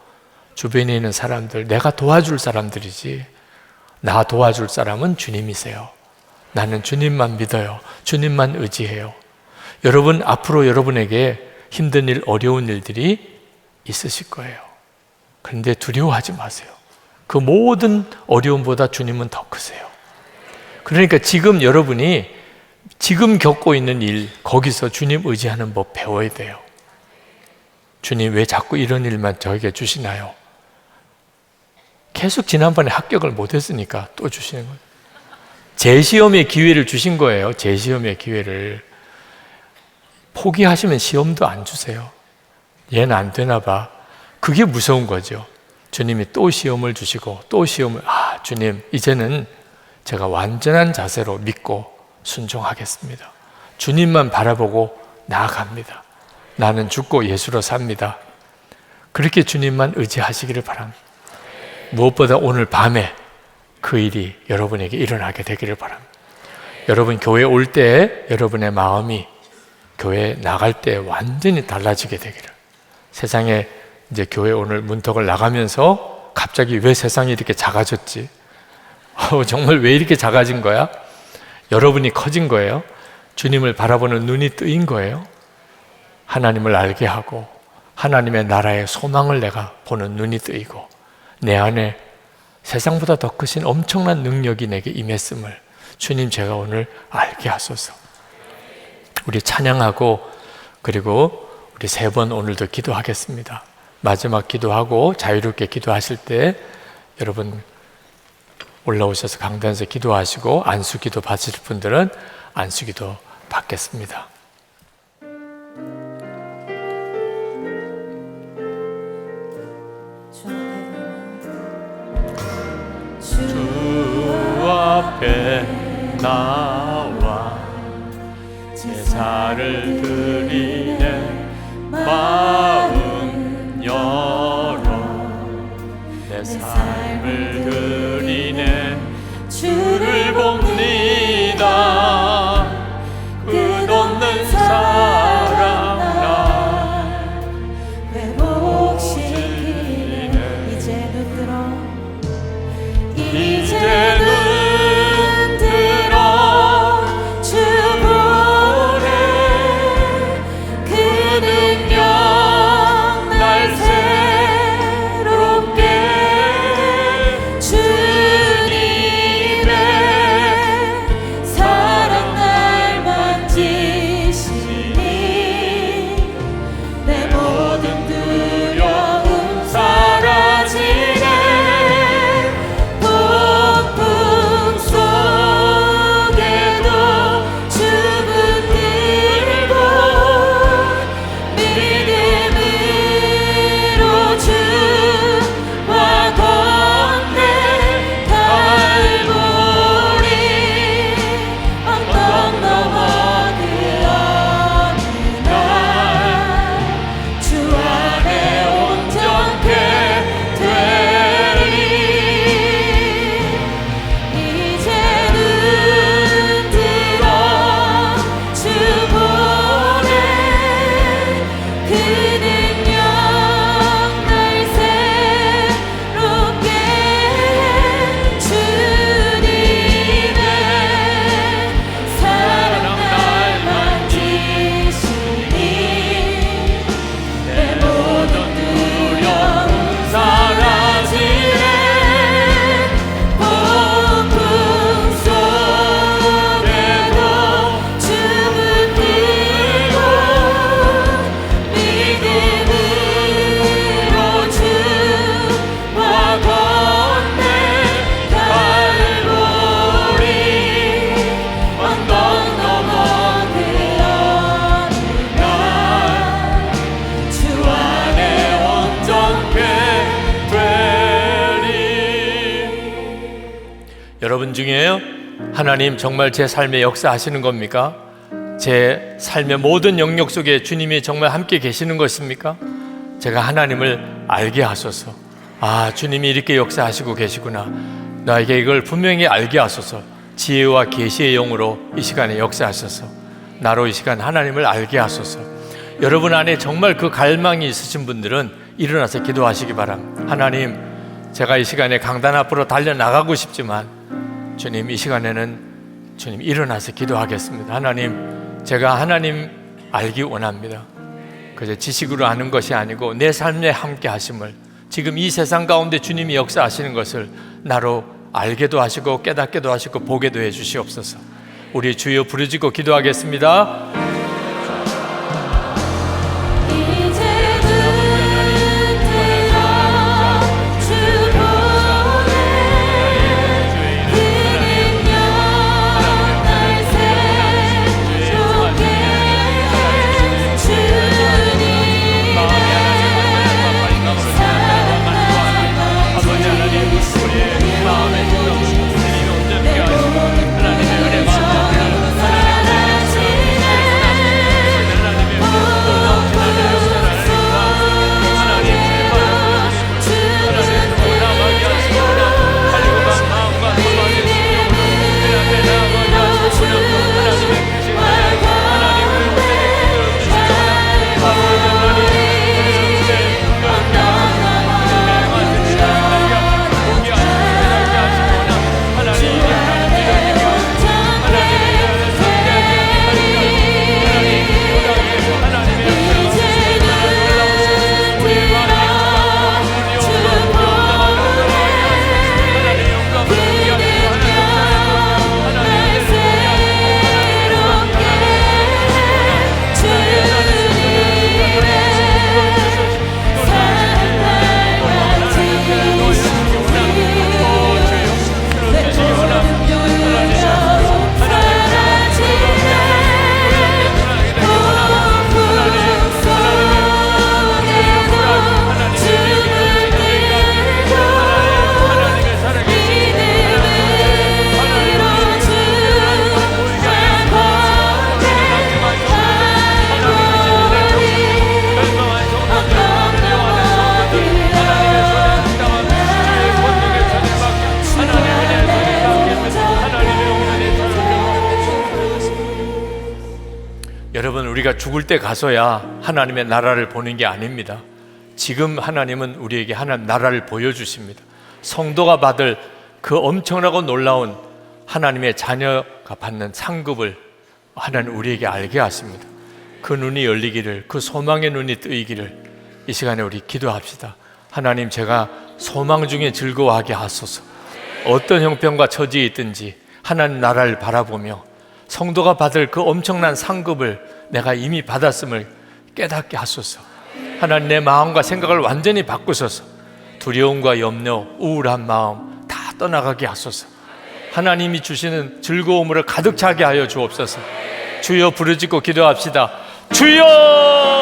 [SPEAKER 1] 주변에 있는 사람들, 내가 도와줄 사람들이지, 나 도와줄 사람은 주님이세요. 나는 주님만 믿어요. 주님만 의지해요. 여러분, 앞으로 여러분에게 힘든 일, 어려운 일들이 있으실 거예요. 그런데 두려워하지 마세요. 그 모든 어려움보다 주님은 더 크세요. 그러니까 지금 여러분이 지금 겪고 있는 일, 거기서 주님 의지하는 법 배워야 돼요. 주님 왜 자꾸 이런 일만 저에게 주시나요? 계속 지난번에 합격을 못했으니까 또 주시는 거예요. 재시험의 기회를 주신 거예요. 재시험의 기회를. 포기하시면 시험도 안 주세요. 얘는 안 되나 봐. 그게 무서운 거죠. 주님이 또 시험을 주시고 또 시험을, 주님 이제는 제가 완전한 자세로 믿고 순종하겠습니다. 주님만 바라보고 나아갑니다. 나는 죽고 예수로 삽니다. 그렇게 주님만 의지하시기를 바랍니다. 무엇보다 오늘 밤에 그 일이 여러분에게 일어나게 되기를 바랍니다. 여러분 교회 올 때 여러분의 마음이 교회 나갈 때 완전히 달라지게 되기를. 세상에 이제 교회 오늘 문턱을 나가면서 갑자기 왜 세상이 이렇게 작아졌지? 정말 왜 이렇게 작아진 거야? 여러분이 커진 거예요. 주님을 바라보는 눈이 뜨인 거예요. 하나님을 알게 하고 하나님의 나라의 소망을 내가 보는 눈이 뜨이고 내 안에 세상보다 더 크신 엄청난 능력이 내게 임했음을 주님 제가 오늘 알게 하소서. 우리 찬양하고 그리고 우리 3번 오늘도 기도하겠습니다. 마지막 기도하고 자유롭게 기도하실 때 여러분 올라오셔서 강단에서 기도하시고 안수기도 받으실 분들은 안수기도 받겠습니다. 주 앞에 나와 제사를 드리는 마음 열어 내 삶을 드리는 주를 봅니다. 끝없는 사랑 날 회복시키는 이제 눈 들어 주 보내 그 능력 날 새롭게 주님의 사랑 날 만지시니 내 모든 두려움 사라지네. 여러분 중에요, 하나님 정말 제 삶에 역사하시는 겁니까? 제 삶의 모든 영역 속에 주님이 정말 함께 계시는 것입니까? 제가 하나님을 알게 하소서. 주님이 이렇게 역사하시고 계시구나. 나에게 이걸 분명히 알게 하소서. 지혜와 계시의 영으로 이 시간에 역사하셔서 나로 이 시간 하나님을 알게 하소서. 여러분 안에 정말 그 갈망이 있으신 분들은 일어나서 기도하시기 바랍니다. 하나님, 제가 이 시간에 강단 앞으로 달려나가고 싶지만 주님, 이 시간에는 주님 일어나서 기도하겠습니다. 하나님, 제가 하나님 알기 원합니다. 그저 지식으로 아는 것이 아니고 내 삶에 함께 하심을, 지금 이 세상 가운데 주님이 역사하시는 것을 나로 알게도 하시고 깨닫게도 하시고 보게도 해 주시옵소서. 우리 주여 부르짖고 기도하겠습니다.
[SPEAKER 2] 이제는 내가 주 보내
[SPEAKER 1] 여러분, 우리가 죽을 때 가서야 하나님의 나라를 보는 게 아닙니다. 지금 하나님은 우리에게 하나님 나라를 보여주십니다. 성도가 받을 그 엄청나고 놀라운 하나님의 자녀가 받는 상급을 하나님 우리에게 알게 하십니다. 그 눈이 열리기를, 그 소망의 눈이 뜨이기를 이 시간에 우리 기도합시다. 하나님, 제가 소망 중에 즐거워하게 하소서. 어떤 형편과 처지에 있든지 하나님 나라를 바라보며 성도가 받을 그 엄청난 상급을 내가 이미 받았음을 깨닫게 하소서. 하나님, 내 마음과 생각을 완전히 바꾸소서. 두려움과 염려, 우울한 마음 다 떠나가게 하소서. 하나님이 주시는 즐거움으로 가득 차게 하여 주옵소서. 주여, 부르짖고 기도합시다. 주여!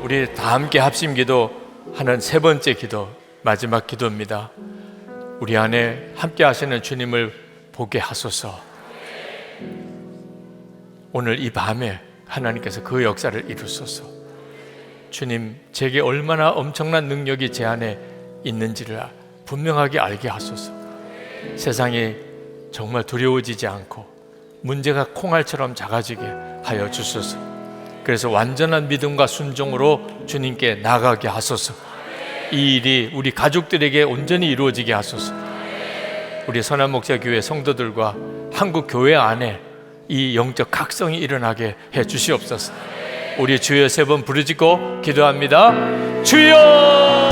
[SPEAKER 1] 우리 다 함께 합심 기도하는 세 번째 기도, 마지막 기도입니다. 우리 안에 함께 하시는 주님을 보게 하소서. 오늘 이 밤에 하나님께서 그 역사를 이루소서. 주님, 제게 얼마나 엄청난 능력이 제 안에 있는지를 분명하게 알게 하소서. 세상이 정말 두려워지지 않고 문제가 콩알처럼 작아지게 하여 주소서. 그래서 완전한 믿음과 순종으로 주님께 나아가게 하소서. 이 일이 우리 가족들에게 온전히 이루어지게 하소서. 우리 선한목자교회 성도들과 한국 교회 안에 이 영적 각성이 일어나게 해 주시옵소서. 우리 주여 세 번 부르짖고 기도합니다. 주여!